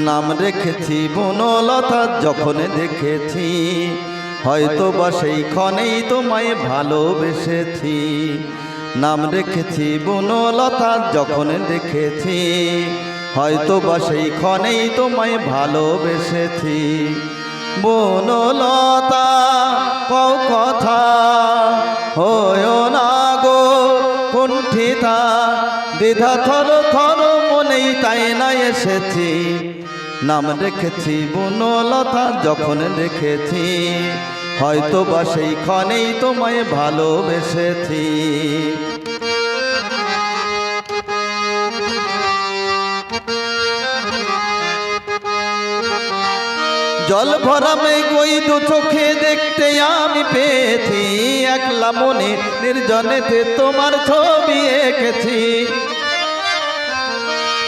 নাম রেখেছি বনলতা যখন দেখেছি, হয়তো বা সেই ক্ষণেই তোমায় ভালোবেসেছি। নাম রেখেছি বনলতা যখন দেখেছি, হয়তো বা সেই ক্ষণেই তোমায় ভালোবেসেছি। বনলতা কও কথা, হয়ো না গো কুণ্ঠিতা, দ্বিধা থর থর মনেই তাই না এসেছি। নাম রেখেছি বনলতা যখন দেখেছি, হয়তো বা সেই ক্ষণেই তোমায় ভালোবেসেছি। জল ভরা মেঘ ওই দু চোখে দেখতে আমি পেয়েছি, একলা মনে নির্জনেতে তোমার ছবি এঁকেছি।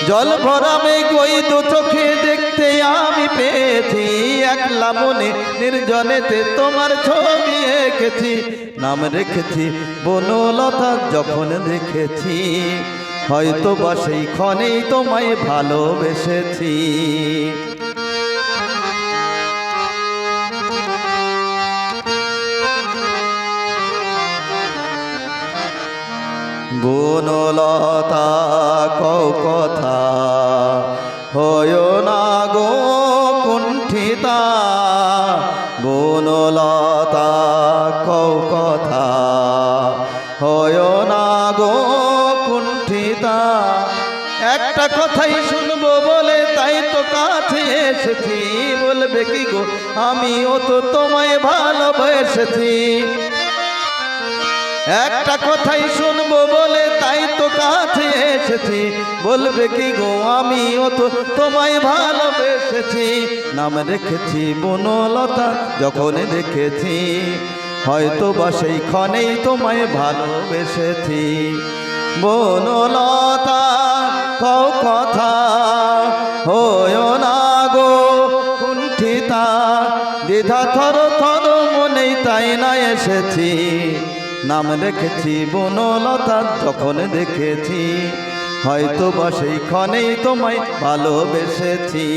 জল ভরা মেঘ ওই দু চোখে দেখতে আমি পেয়েছি, একলা মনে নির্জনেতে তোমার ছবি এঁকেছি। নাম রেখেছি বনলতা যখন দেখেছি, হয়তো বা সেই ক্ষণেই তোমায় ভালোবেসেছি। বনলতা কও কথা, হয়ো না গো কুণ্ঠিতা, বনলতা কও কথা, হয়ো না গো কুণ্ঠিতা। একটা কথাই শুনবো বলে তাই তো কাছে এসেছি, বলবে কি গো আমিও তো তোমায় ভালোবেসেছি। একটা কথাই শুনবো বলে তাই তো কাছে এসেছি, বলবে কি গো আমিও তো তোমায় ভালোবেসেছি। নাম রেখেছি বনলতা যখন দেখেছি, হয়তো বা সেই ক্ষণেই তোমায় ভালোবেসেছি। বনলতা কও কথা, হয়ো না গো কুণ্ঠিতা, দ্বিধা থর থর মনেই তাই না এসেছি। নাম রেখেছি বনলতা যখন দেখেছি, হয়তো বা সেই ক্ষণেই তোমায় ভালোবেসেছি।